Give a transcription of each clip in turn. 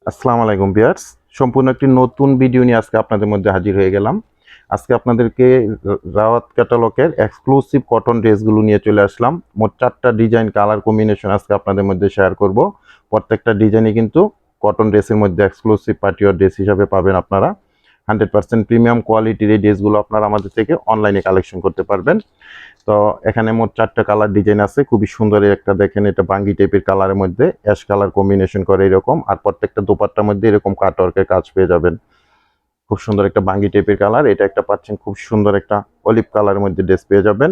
আসসালামু আলাইকুম ভিউয়ার্স। সম্পূর্ণ একটি নতুন ভিডিও নিয়ে আজকে আপনাদের মধ্যে হাজির হয়ে গেলাম। আজকে আপনাদেরকে রাওয়াত ক্যাটালগের এক্সক্লুসিভ কটন ড্রেসগুলো নিয়ে চলে আসলাম। মোট 4টা ডিজাইন কালার কম্বিনেশন আজকে আপনাদের মধ্যে শেয়ার করব। প্রত্যেকটা ডিজাইনই কিন্তু কটন ড্রেসের মধ্যে এক্সক্লুসিভ পার্টিওয়ার ড্রেস হিসাবে পাবেন আপনারা। 100% প্রিমিয়াম কোয়ালিটির এই ড্রেসগুলো আপনারা আমাদের থেকে অনলাইনে কালেকশন করতে পারবেন। তো এখানে মোট 4টা কালার ডিজাইন আছে। খুবই সুন্দর একটা দেখেন, এটা বাঙ্গি টাইপের কালারের মধ্যে অ্যাশ কালার কম্বিনেশন করে এরকম, আর প্রত্যেকটা দোপাট্টার মধ্যে এরকম কাটওয়ার্কের কাজ পেয়ে যাবেন। খুব সুন্দর একটা বাঙ্গি টাইপের কালার। এটা একটা পাচ্ছেন খুব সুন্দর একটা অলিভ কালারের মধ্যে ড্রেস পেয়ে যাবেন।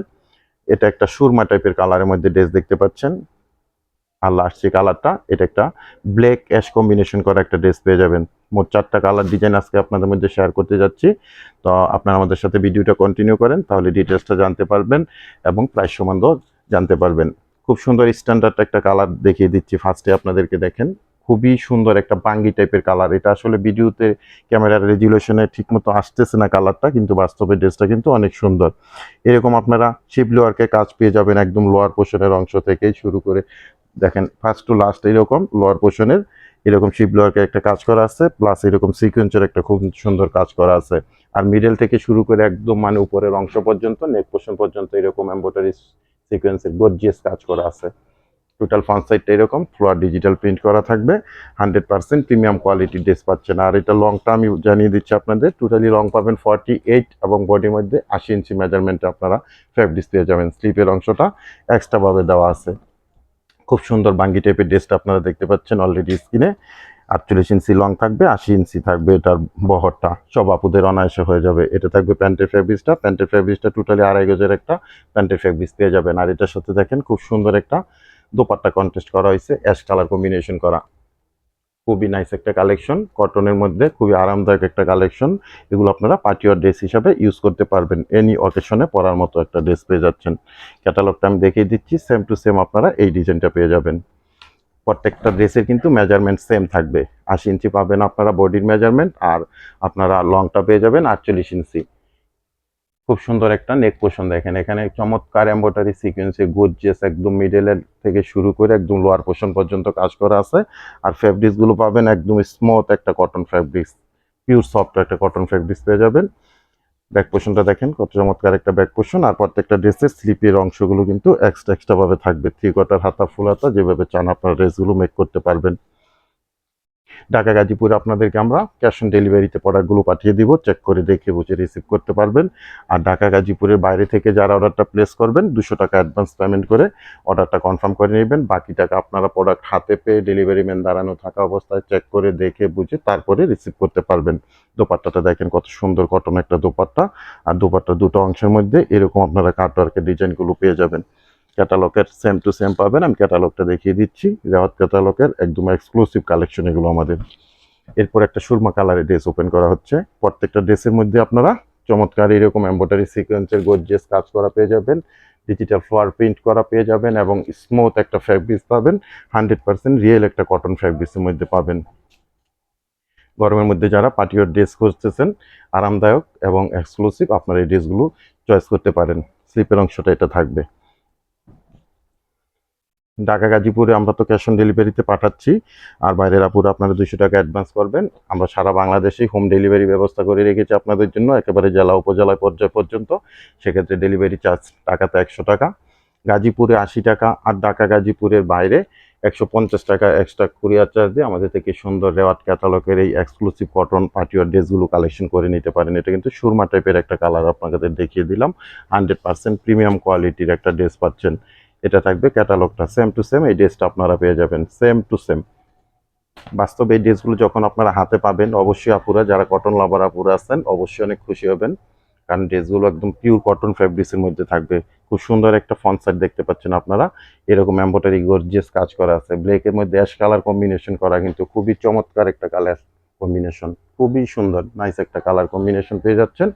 এটা একটা সুরমা টাইপের কালারের মধ্যে ড্রেস দেখতে পাচ্ছেন। আর লাস্ট যে কালারটা, এটা একটা ব্ল্যাক অ্যাশ কম্বিনেশন করা একটা ড্রেস পেয়ে যাবেন। মোট 4টা কালার ডিজাইন আজকে আপনাদের মধ্যে শেয়ার করতে যাচ্ছি। তো আপনারা আমাদের সাথে ভিডিওটা কন্টিনিউ করেন, তাহলে ডিটেলসটা জানতে পারবেন এবং প্রাইস সম্বন্ধেও জানতে পারবেন। খুব সুন্দর স্ট্যান্ডার্ড একটা কালার দেখিয়ে দিচ্ছি ফার্স্টে আপনাদেরকে। দেখেন, খুবই সুন্দর একটা বাঙ্গি টাইপের কালার। এটা আসলে ভিডিওতে ক্যামেরার রেজুলেশনে ঠিকমতো আসতেছে না কালারটা, কিন্তু বাস্তবে ড্রেসটা কিন্তু অনেক সুন্দর। এরকম আপনারা শিবলি ওয়ার্কের কাজ পেয়ে যাবেন একদম লোয়ার পোর্শনের অংশ থেকেই শুরু করে। দেখেন, ফার্স্ট টু লাস্ট এরকম লোয়ার পোর্শনের এরকম শিপ লোয়ারকে একটা কাজ করা আছে, প্লাস এরকম সিকোয়েন্সের একটা খুব সুন্দর কাজ করা আছে। আর মিডল থেকে শুরু করে একদম মানে উপরের অংশ পর্যন্ত, নেক পোর্শন পর্যন্ত এরকম এমব্রয়ডারি সিকোয়েন্সের গর্জিয়াস কাজ করা আছে। টোটাল ফ্রন্ট সাইডটা এরকম ফ্লোয়ার ডিজিটাল প্রিন্ট করা থাকবে। 100% প্রিমিয়াম কোয়ালিটির ড্রেস পাচ্ছেন। আর এটা লংটা আমি জানিয়ে দিচ্ছি আপনাদের, টোটালি লং পাবেন 48 এবং বডির মধ্যে 80 ইঞ্চি মেজারমেন্টে আপনারা ফ্যাব্রিক্স পেয়ে যাবেন। স্লিপের অংশটা এক্সট্রাভাবে দেওয়া আছে। খুব সুন্দর বাঙ্গি টাইপের ড্রেসটা আপনারা দেখতে পাচ্ছেন অলরেডি স্ক্রিনে। 48 ইঞ্চি লং থাকবে, 80 ইঞ্চি থাকবে এটার বহরটা। সব আপুদের অনায়াসে হয়ে যাবে। এটা থাকবে প্যান্টের ফেব্রিক্সটা টোটালি 2.5 গজের একটা প্যান্টের ফেব্রিক্স পেয়ে যাবেন। আর এটার সাথে দেখেন খুব সুন্দর একটা দোপাট্টা কন্ট্রাস্ট করা হয়েছে, অ্যাশ কালার কম্বিনেশন করা। খুবই নাইস একটা কালেকশন, কটনের মধ্যে খুবই আরামদায়ক একটা কালেকশন। এগুলো আপনারা পার্টিওয়ার ড্রেস হিসাবে ইউজ করতে পারবেন। এনি অকেশনে পরার মতো একটা ড্রেস পেয়ে যাচ্ছেন। ক্যাটালগটা আমি দেখিয়ে দিচ্ছি, সেম টু সেম আপনারা এই ডিজাইনটা পেয়ে যাবেন। প্রত্যেকটা ড্রেসের কিন্তু মেজারমেন্ট সেম থাকবে। 80 ইঞ্চি পাবেন আপনারা বডির মেজারমেন্ট, আর আপনারা লংটা পেয়ে যাবেন 48 ইঞ্চি। খুব সুন্দর একটা নেক পোর্শন দেখেন, এখানে চমৎকার এমব্রয়ডারি সিকোয়েন্সে গর্জিয়াস একদম মিডলের থেকে শুরু করে একদম লোয়ার পোর্শন পর্যন্ত কাজ করা আছে। আর ফেব্রিক্স গুলো পাবেন একদম স্মুথ একটা কটন ফেব্রিক্স, পিওর সফট একটা কটন ফেব্রিক্স পেয়ে যাবেন। ব্যাক পোর্শনটা দেখেন কত চমৎকার একটা ব্যাক পোর্শন। আর প্রত্যেকটা ড্রেসের স্লিপের অংশগুলো কিন্তু এক্সট্রা ভাবে থাকবে। 3/4 হাতা, ফুল হাতা, যেভাবে চান আপনার ড্রেসগুলো মেক করতে পারবেন। ঢাকা গাজীপুরে আপনাদেরকে আমরা ক্যাশ অন ডেলিভারিতে প্রোডাক্টগুলো পাঠিয়ে দিব, চেক করে দেখে বুঝে রিসিভ করতে পারবেন। আর ঢাকা গাজীপুরের বাইরে থেকে যারা অর্ডারটা প্লেস করবেন 200 টাকা অ্যাডভান্স পেমেন্ট করে অর্ডারটা কনফার্ম করে নেবেন। বাকি টাকা আপনারা প্রোডাক্ট হাতে পেয়ে ডেলিভারি ম্যান দাঁড়ানো থাকা অবস্থায় চেক করে দেখে বুঝে তারপরে রিসিভ করতে পারবেন। দোপাট্টাটা দেখেন কত সুন্দর কটন একটা দোপাট্টা। আর দোপাট্টার দুটো অংশের মধ্যে এরকম আপনারা কাটওয়ার্কের ডিজাইনগুলো পেয়ে যাবেন। ক্যাটালগের সেম টু সেম পাবেন। আমি ক্যাটালগটা দেখিয়ে দিচ্ছি, রেওয়াত ক্যাটালগের একদম এক্সক্লুসিভ কালেকশন এগুলো আমাদের। এরপর একটা সুরমা কালারের ড্রেস ওপেন করা হচ্ছে। প্রত্যেকটা ড্রেসের মধ্যে আপনারা চমৎকার এরকম এমব্রয়ডারি সিকোয়েন্সের গর্জিয়াস কাজ করা পেয়ে যাবেন, ডিজিটাল ফ্লোয়ার প্রিন্ট করা পেয়ে যাবেন এবং স্মুথ একটা ফ্যাব্রিক্স পাবেন। 100% রিয়েল একটা কটন ফ্যাব্রিক্সের মধ্যে পাবেন। গরমের মধ্যে যারা পার্টিওয়ার ড্রেস খুঁজতেছেন আরামদায়ক এবং এক্সক্লুসিভ, আপনারা এই ড্রেসগুলো চয়েস করতে পারেন। স্লিপের অংশটা এটা থাকবে। ঢাকা গাজীপুরে আমরা তো ক্যাশ অন ডেলিভারিতে পাঠাচ্ছি। আর বাইরের আপুরা আপনারা 200 টাকা অ্যাডভান্স করবেন। আমরা সারা বাংলাদেশেই হোম ডেলিভারি ব্যবস্থা করে রেখেছি আপনাদের জন্য, একেবারে জেলা উপজেলা পর্যায় পর্যন্ত। সেক্ষেত্রে ডেলিভারি চার্জ টাকাতে 100 টাকা, গাজীপুরে 80 টাকা। আর ঢাকা গাজীপুরের বাইরে 150 টাকা এক্সট্রা কুরিয়ার চার্জ দিয়ে আমাদের থেকে সুন্দর রেওয়াত ক্যাটালগের এই এক্সক্লুসিভ কটন পার্টিওয়ার ড্রেসগুলো কালেকশন করে নিতে পারেন। এটা কিন্তু সুরমা টাইপের একটা কালার আপনাদের দেখিয়ে দিলাম। 100% প্রিমিয়াম কোয়ালিটির একটা ড্রেস পাচ্ছেন। এটা থাকবে ক্যাটালগটা সেম টু সেম, এই ড্রেসটা আপনারা পেয়ে যাবেন সেম টু সেম। বাস্তবে এই ড্রেসগুলো যখন আপনারা হাতে পাবেন, অবশ্যই আপুরা যারা কটন লাভার আপুরা আছেন অবশ্যই অনেক খুশি হবেন। কারণ ড্রেসগুলো একদম পিওর কটন ফ্যাব্রিক্সের মধ্যে থাকবে। খুব সুন্দর একটা ফ্রন্ট সাইড দেখতে পাচ্ছেন আপনারা, এরকম এমব্রয়ডারি গর্জিয়াস কাজ করা আছে। ব্ল্যাকের মধ্যে অ্যাশ কালার কম্বিনেশন করা, কিন্তু খুবই চমৎকার একটা কালার কম্বিনেশন। খুবই সুন্দর নাইস একটা কালার কম্বিনেশন পেয়ে যাচ্ছেন।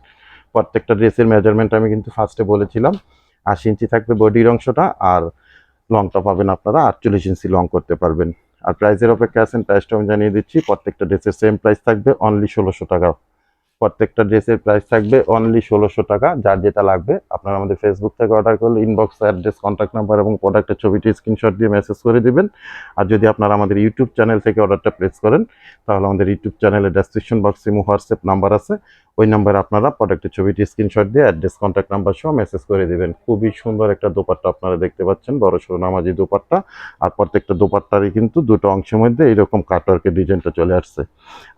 প্রত্যেকটা ড্রেসের মেজারমেন্ট আমি কিন্তু ফার্স্টে বলেছিলাম। 80 ইঞ্চি থাকবে বডির অংশটা, আর লংটা পাবেন আপনারা 48 ইঞ্চি লং করতে পারবেন। আর প্রাইসের অপেক্ষা আছেন, প্রাইসটা আমি জানিয়ে দিচ্ছি। প্রত্যেকটা ড্রেসের সেম প্রাইস থাকবে, অনলি 1600 টাকা। প্রত্যেকটা ড্রেসের প্রাইস থাকবে অনলি 1600 টাকা। যার যেটা লাগবে আপনারা আমাদের ফেসবুক থেকে অর্ডার করলে ইনবক্স অ্যাড্রেস, কন্ট্যাক্ট নাম্বার এবং প্রোডাক্টের ছবিটি স্ক্রিনশট দিয়ে মেসেজ করে দিবেন। আর যদি আপনারা আমাদের ইউটিউব চ্যানেল থেকে অর্ডারটা প্লেস করেন তাহলে আমাদের ইউটিউব চ্যানেলের ডেসক্রিপশন বক্সে হোয়াটসঅ্যাপ নাম্বার আছে, ওই নাম্বারে আপনারা প্রোডাক্টের ছবিটি স্ক্রিনশট দিয়ে অ্যাড্রেস, কন্ট্যাক্ট নাম্বার সহ মেসেজ করে দিবেন। খুবই সুন্দর একটা দোপাট্টা আপনারা দেখতে পাচ্ছেন, বড় সড়ো নামাজি দোপাট্টা। আর প্রত্যেকটা দোপাট্টারই কিন্তু দুটো অংশের মধ্যে এইরকম কাটওয়ার্কের ডিজাইনটা চলে আসছে।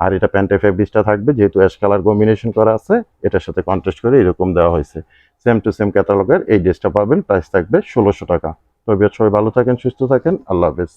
আর এটা প্যান্টের ফেব্রিকটা থাকবে, যেহেতু অ্যাশ কালার কম্বিনেশন করা আছে, এটার সাথে কন্ট্রাস্ট করে এরকম দেওয়া হয়েছে। সেম টু সেম ক্যাটালগের এই ড্রেসটা পাবেন, প্রাইস থাকবে 1600 টাকা। তবে সবাই ভালো থাকেন, সুস্থ থাকেন, আল্লাহ হাফেজ।